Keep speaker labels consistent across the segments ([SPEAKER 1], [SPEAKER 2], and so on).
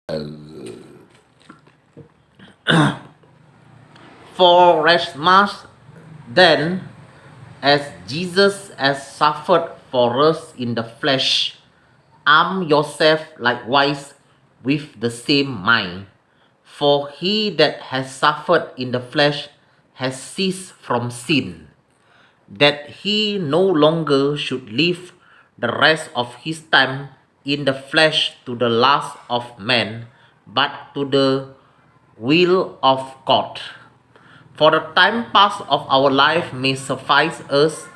[SPEAKER 1] For as much then as Jesus has suffered for us in the flesh, arm yourself likewise with the same mind. For he that has suffered in the flesh has ceased from sin, that he no longer should live the rest of his time in the flesh to the lust of man, but to the will of God. For the time past of our life may suffice us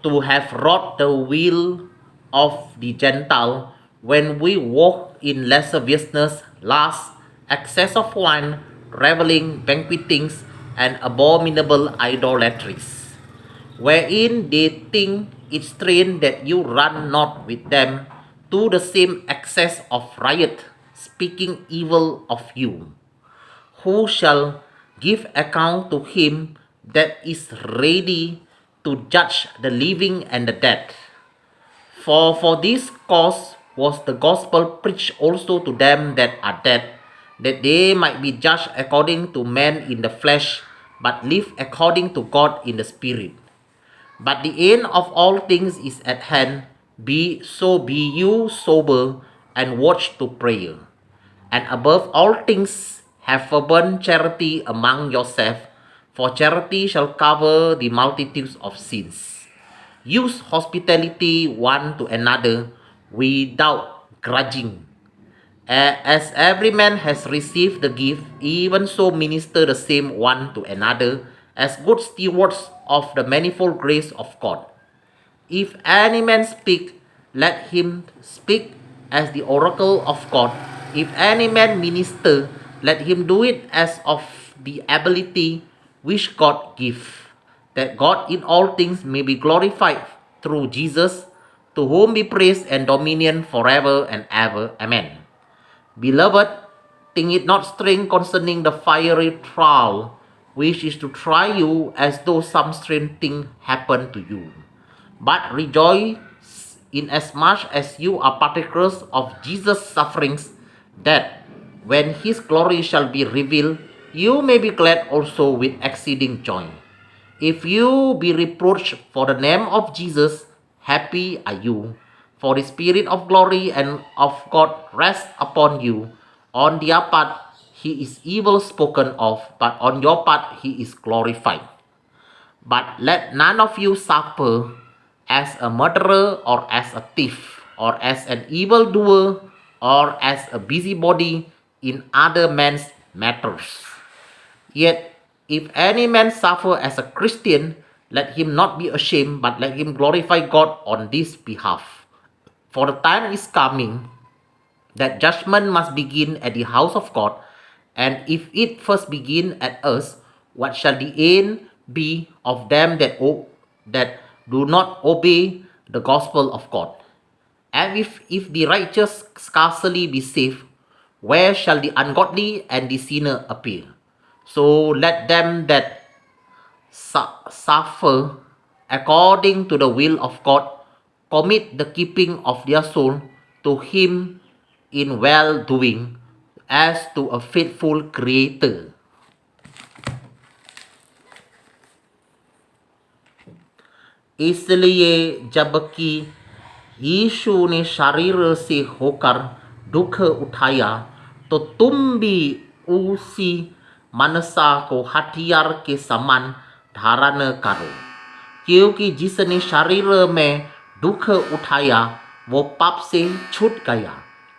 [SPEAKER 1] to have wrought the will of the Gentile when we walk in lasciviousness, lust, excess of wine, reveling, banquetings, and abominable idolatries, wherein they think it strange that you run not with them to the same excess of riot, speaking evil of you. Who shall give account to him that is ready to judge the living and the dead? For this cause was the gospel preached also to them that are dead, that they might be judged according to men in the flesh, but live according to God in the spirit. But the end of all things is at hand. Be you sober and watch to prayer. And above all things, have fervent charity among yourself, for charity shall cover the multitudes of sins. Use hospitality one to another without grudging. As every man has received the gift, even so minister the same one to another as good stewards of the manifold grace of God. If any man speak, let him speak as the oracle of God. If any man minister, let him do it as of the ability which God give, that God in all things may be glorified through Jesus, to whom be praise and dominion forever and ever. Amen. Beloved, think it not strange concerning the fiery trial, which is to try you as though some strange thing happened to you. But rejoice inasmuch as you are partakers of Jesus' sufferings, that when his glory shall be revealed, you may be glad also with exceeding joy. If you be reproached for the name of Jesus, happy are you, for the Spirit of glory and of God rests upon you. On their part, he is evil spoken of, but on your part, he is glorified. But let none of you suffer as a murderer, or as a thief, or as an evildoer, or as a busybody in other men's matters. Yet, if any man suffer as a Christian, let him not be ashamed, but let him glorify God on this behalf. For the time is coming that judgment must begin at the house of God, and if it first begin at us, what shall the end be of them that do not obey the gospel of God? And if the righteous scarcely be saved, where shall the ungodly and the sinner appear? So let them that suffer according to the will of God commit the keeping of their soul to him in well doing, as to a faithful creator. इसलिए जबकि यीशु ने शरीर से होकर दुख उठाया, तो तुम भी उसी मनसा को हथियार के समान धारण करो, क्योंकि जिसने शरीर में दुख उठाया वो पाप से छूट गया,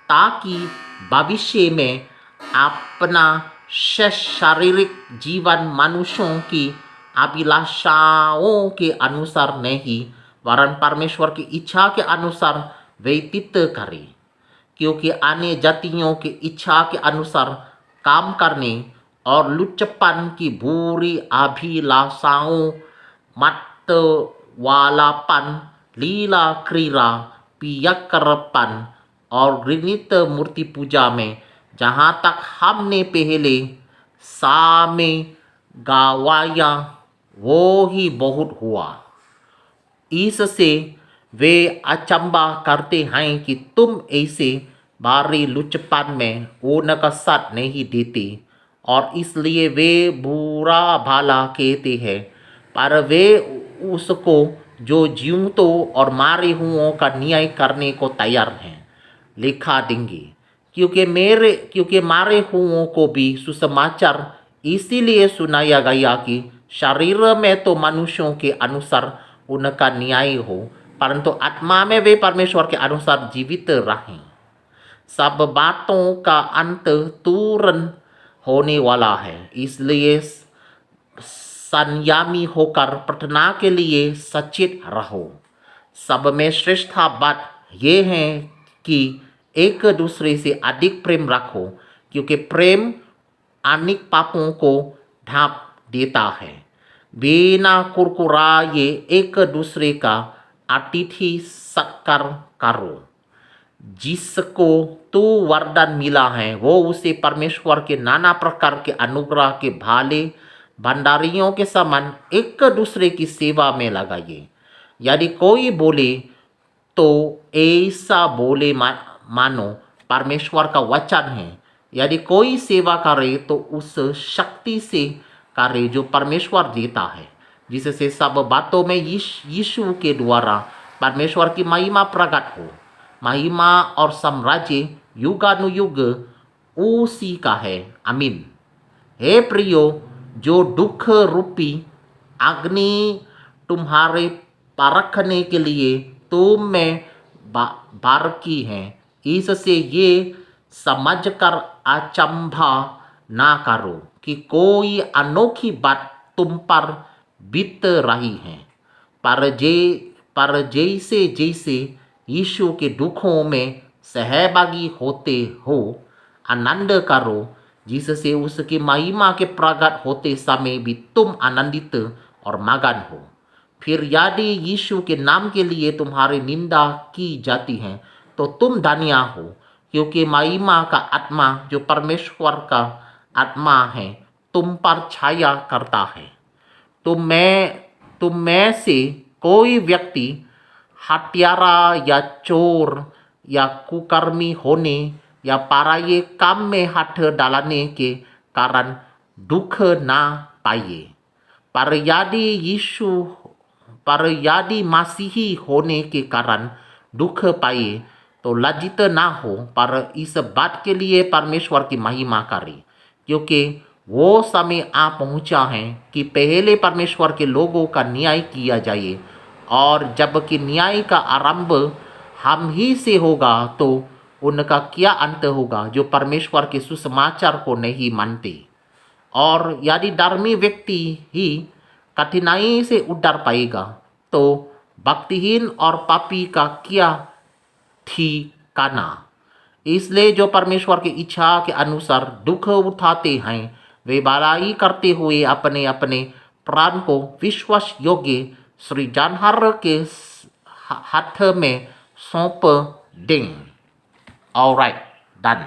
[SPEAKER 1] ताकि भविष्य में अपना शेष शारीरिक जीवन मनुष्यों की अभिलाषाओं के अनुसार नहीं, वरन परमेश्वर की इच्छा के अनुसार व्यतीत करे। क्योंकि अन्य जातियों की इच्छा के अनुसार काम करने और लुच्चपन की बुरी अभिलाषाओं, मत वालापन, लीला क्रीड़ा, पियक्कड़पन और घृणित मूर्ति पूजा में, जहाँ तक हमने पहले सामे गवाया वो ही बहुत हुआ। इससे वे अचंबा करते हैं कि तुम ऐसे बारी लुचपन में उनका साथ नहीं देते और इसलिए वे बुरा भला कहते हैं, पर वे उसको जो जीवतों और मारे हुओं का न्याय करने को तैयार हैं लिखा देंगे, क्योंकि मारे हुओं को भी सुसमाचार इसीलिए सुनाया गया कि शरीर में तो मनुष्यों के अनुसार उनका न्याय हो, परंतु आत्मा में वे परमेश्वर के अनुसार जीवित रहें। सब बातों का अंत तुरंत होने वाला है, इसलिए संयमी होकर प्रार्थना के लिए सचेत रहो। सब में श्रेष्ठ बात यह है कि एक दूसरे से अधिक प्रेम रखो, क्योंकि प्रेम अनेक पापों को ढांप देता है। बिना कुरकुराए एक दूसरे का अतिथि सत्कार करो। जिसको तो वरदान मिला है वो उसे परमेश्वर के नाना प्रकार के अनुग्रह के भाले भंडारियों के समान एक दूसरे की सेवा में लगाइए। यदि कोई बोले तो ऐसा बोले मानो परमेश्वर का वचन है। यदि कोई सेवा करे तो उस शक्ति से करे जो परमेश्वर देता है, जिससे सब बातों में यीशु के द्वारा परमेश्वर की महिमा प्रकट हो। महिमा और साम्राज्य युगानुयुग उसी का है। आमीन। हे प्रियो, जो दुख रूपी अग्नि तुम्हारे परखने के लिए तुम में बारकी है, इससे ये समझकर अचंभा ना करो कि कोई अनोखी बात तुम पर बीत रही है, पर जैसे जैसे यीशु के दुखों में सहभागी होते हो आनंद करो, जिससे उसकी महिमा के प्रकट होते समय भी तुम आनंदित और मगन हो। फिर यदि यीशु के नाम के लिए तुम्हारी निंदा की जाती है तो तुम धन्य हो, क्योंकि महिमा का आत्मा जो परमेश्वर का आत्मा है तुम पर छाया करता है। तुम में से कोई व्यक्ति हत्यारा या चोर या कुकर्मी होने या पराये काम में हाथ डालने के कारण दुख ना पाइए, पर यदि मसीही होने के कारण दुख पाए तो लज्जित ना हो, पर इस बात के लिए परमेश्वर की महिमा करें, क्योंकि वो समय आ पहुंचा है कि पहले परमेश्वर के लोगों का न्याय किया जाए, और जबकि न्याय का आरंभ हम ही से होगा तो उनका क्या अंत होगा जो परमेश्वर के सुसमाचार को नहीं मानते। और यदि धर्मी व्यक्ति ही कठिनाई से उतर पाएगा तो भक्तिहीन और पापी का क्या ठिकाना। इसलिए जो परमेश्वर की इच्छा के अनुसार दुख उठाते हैं वे भलाई करते हुए अपने अपने प्राण को विश्वास योग्य सृजनहार के हाथ में सौंप दें। Alright, done.